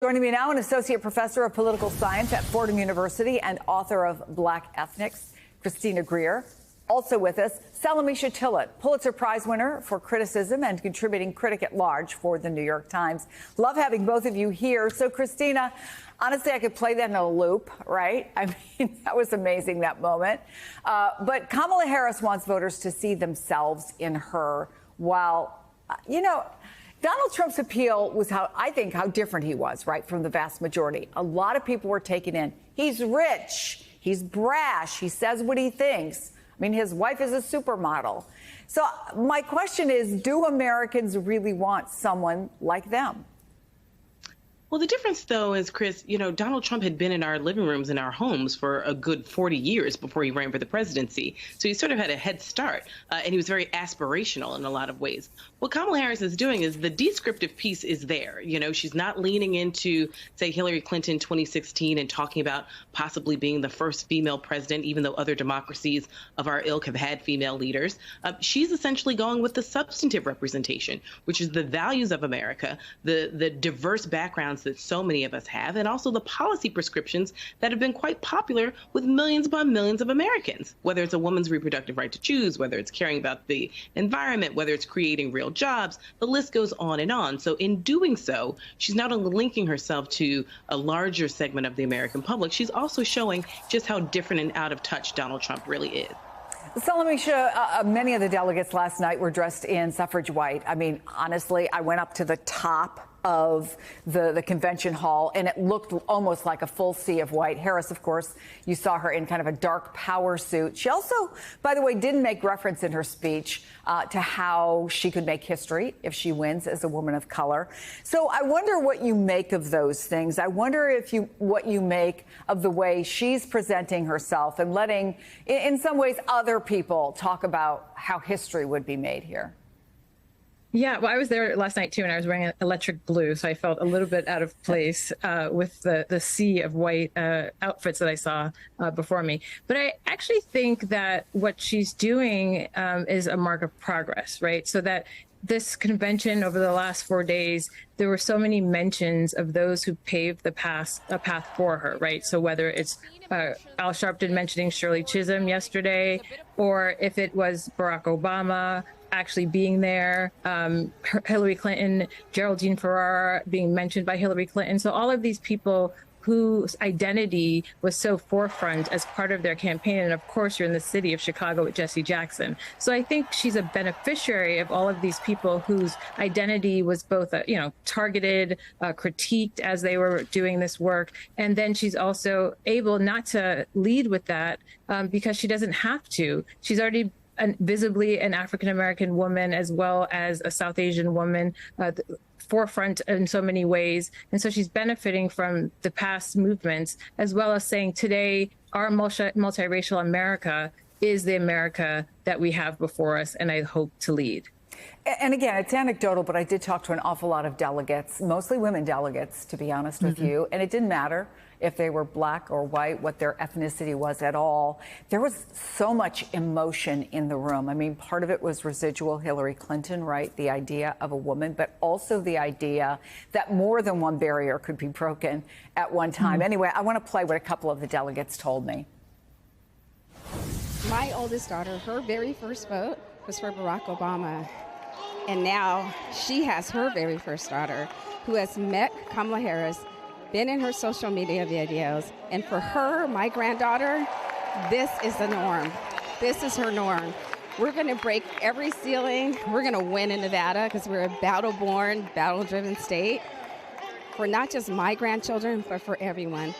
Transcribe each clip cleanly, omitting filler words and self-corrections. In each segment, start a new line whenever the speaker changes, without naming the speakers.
Joining me now, an associate professor of political science at Fordham University and author of Black Ethnics, Christina Greer. Also with us, Salamisha Tillet, Pulitzer Prize winner for criticism and contributing critic at large for the New York Times. Love having both of you here. So, Christina, honestly, I could play that in a loop, right? I mean, that was amazing, that moment. But Kamala Harris wants voters to see themselves in her while, Donald Trump's appeal was how different he was, right, from the vast majority. A lot of people were taken in. He's rich. He's brash. He says what he thinks. I mean, his wife is a supermodel. So my question is, do Americans really want someone like them?
Well, the difference, though, is, Chris, Donald Trump had been in our living rooms in our homes for a good 40 years before he ran for the presidency. So he sort of had a head start, and he was very aspirational in a lot of ways. What Kamala Harris is doing is the descriptive piece is there. She's not leaning into, say, Hillary Clinton 2016 and talking about possibly being the first female president, even though other democracies of our ilk have had female leaders. She's essentially going with the substantive representation, which is the values of America, the diverse backgrounds that so many of us have, and also the policy prescriptions that have been quite popular with millions upon millions of Americans, whether it's a woman's reproductive right to choose, whether it's caring about the environment, whether it's creating real jobs, the list goes on and on. So in doing so, she's not only linking herself to a larger segment of the American public, she's also showing just how different and out of touch Donald Trump really is.
Salamisha, many of the delegates last night were dressed in suffrage white. I mean, honestly, I went up to the top of the convention hall, and it looked almost like a full sea of white. Harris, of course, you saw her in kind of a dark power suit. She also, by the way, didn't make reference in her speech to how she could make history if she wins as a woman of color. So I wonder what you make of those things. I wonder what you make of the way she's presenting herself and letting, in some ways, other people talk about how history would be made here.
Yeah, well, I was there last night, too, and I was wearing electric blue, so I felt a little bit out of place with the sea of white outfits that I saw before me. But I actually think that what she's doing is a mark of progress, right? So that this convention over the last 4 days, there were so many mentions of those who paved a path for her, right? So whether it's Al Sharpton mentioning Shirley Chisholm yesterday, or if it was Barack Obama actually being there, Hillary Clinton, Geraldine Ferrara being mentioned by Hillary Clinton. So all of these people whose identity was so forefront as part of their campaign. And of course, you're in the city of Chicago with Jesse Jackson. So I think she's a beneficiary of all of these people whose identity was both, targeted, critiqued as they were doing this work. And then she's also able not to lead with that because she doesn't have to. She's already visibly an African-American woman as well as a South Asian woman, forefront in so many ways. And so she's benefiting from the past movements, as well as saying today, our multiracial America is the America that we have before us, and I hope to lead.
And again, it's anecdotal, but I did talk to an awful lot of delegates, mostly women delegates, to be honest with you. And it didn't matter if they were black or white, what their ethnicity was at all. There was so much emotion in the room. I mean, part of it was residual Hillary Clinton, right? The idea of a woman, but also the idea that more than one barrier could be broken at one time. Anyway, I want to play what a couple of the delegates told me.
My oldest daughter, her very first vote was for Barack Obama. And now she has her very first daughter who has met Kamala Harris, been in her social media videos. And for her, my granddaughter, this is the norm. This is her norm. We're going to break every ceiling. We're going to win in Nevada because we're a battle-born, battle-driven state for not just my grandchildren, but for everyone.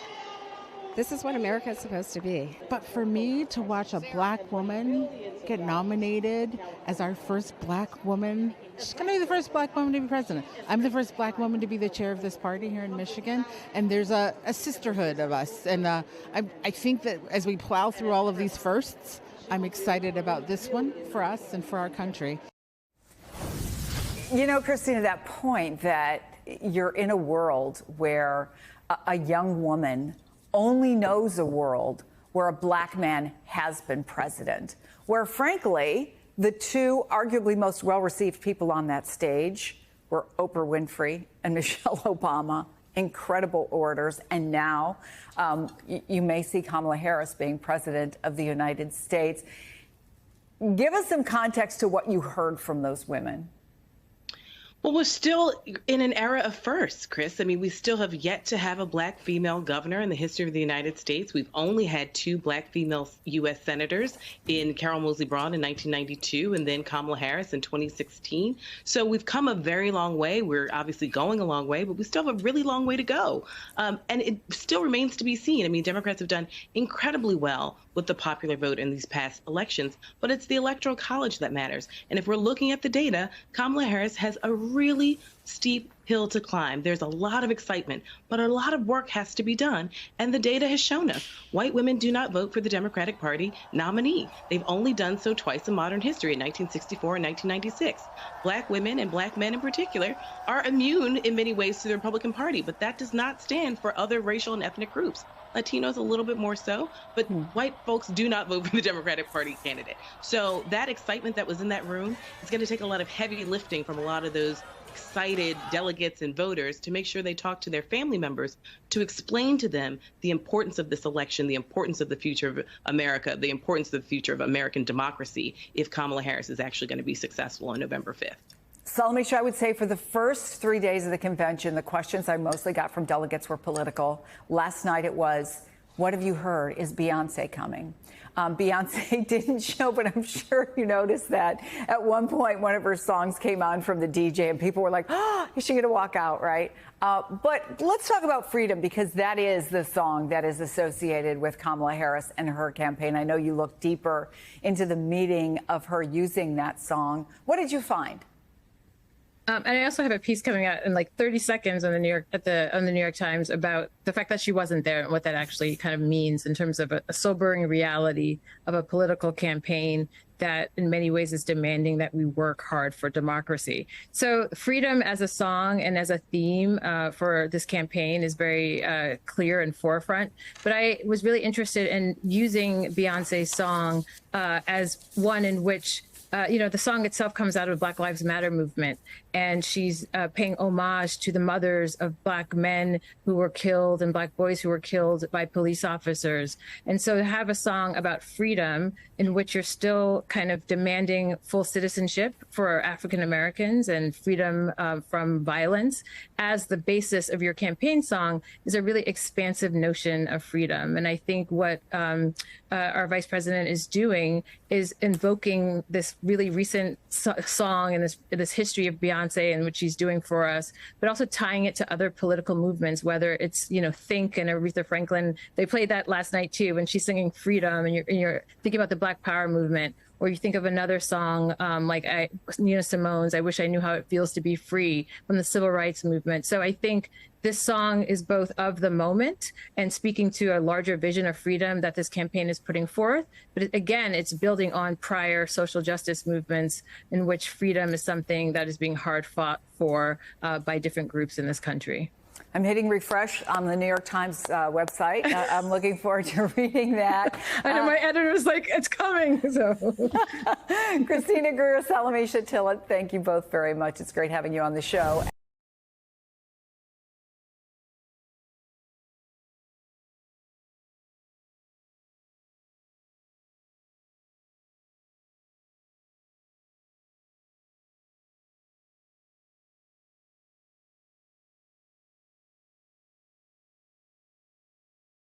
This is what America is supposed to be.
But for me to watch a black woman get nominated as our first black woman, she's going to be the first black woman to be president. I'm the first black woman to be the chair of this party here in Michigan. And there's a sisterhood of us. And I think that as we plow through all of these firsts, I'm excited about this one for us and for our country.
You know, Christina, that point that you're in a world where a young woman only knows a world where a black man has been president, where, frankly, the two arguably most well-received people on that stage were Oprah Winfrey and Michelle Obama incredible orators. And now you may see Kamala Harris being president of the United States. Give us some context to what you heard from those women.
Well, we're still in an era of firsts, Chris. I mean, we still have yet to have a black female governor in the history of the United States. We've only had 2 black female U.S. senators in Carol Moseley Braun in 1992 and then Kamala Harris in 2016. So we've come a very long way. We're obviously going a long way, but we still have a really long way to go. And it still remains to be seen. I mean, Democrats have done incredibly well with the popular vote in these past elections, but it's the Electoral College that matters. And if we're looking at the data, Kamala Harris has a really steep hill to climb. There's a lot of excitement, but a lot of work has to be done. And the data has shown us white women do not vote for the Democratic Party nominee. They've only done so twice in modern history, in 1964 and 1996. Black women and black men in particular are immune in many ways to the Republican Party, but that does not stand for other racial and ethnic groups. Latinos a little bit more so, but white folks do not vote for the Democratic Party candidate. So that excitement that was in that room is going to take a lot of heavy lifting from a lot of those excited delegates and voters to make sure they talk to their family members to explain to them the importance of this election, the importance of the future of America, the importance of the future of American democracy if Kamala Harris is actually going to be successful on November 5th.
Salamisha, I would say for the first 3 days of the convention, the questions I mostly got from delegates were political. Last night it was, what have you heard? Is Beyonce coming? Beyonce didn't show, but I'm sure you noticed that at one point one of her songs came on from the DJ and people were like, oh, is she going to walk out, right? But let's talk about Freedom, because that is the song that is associated with Kamala Harris and her campaign. I know you looked deeper into the meaning of her using that song. What did you find?
And I also have a piece coming out in like 30 seconds on the New York Times about the fact that she wasn't there and what that actually kind of means in terms of a sobering reality of a political campaign that in many ways is demanding that we work hard for democracy. So Freedom as a song and as a theme for this campaign is very clear and forefront. But I was really interested in using Beyonce's song as one in which the song itself comes out of the Black Lives Matter movement, and she's paying homage to the mothers of Black men who were killed and Black boys who were killed by police officers. And so to have a song about freedom in which you're still kind of demanding full citizenship for African Americans and freedom from violence as the basis of your campaign song is a really expansive notion of freedom. And I think what our vice president is doing is invoking this really recent song and this history of Beyonce and what she's doing for us, but also tying it to other political movements, whether it's, Think and Aretha Franklin. They played that last night too, when she's singing freedom and you're thinking about the Black Power movement. Or you think of another song like Nina Simone's I Wish I Knew How It Feels to Be Free from the Civil Rights Movement. So I think this song is both of the moment and speaking to a larger vision of freedom that this campaign is putting forth. But again, it's building on prior social justice movements in which freedom is something that is being hard fought for by different groups in this country.
I'm hitting refresh on the New York Times website. I'm looking forward to reading that.
I know my editor's like, it's coming. So,
Christina Greer, Salamisha Tillett, thank you both very much. It's great having you on the show.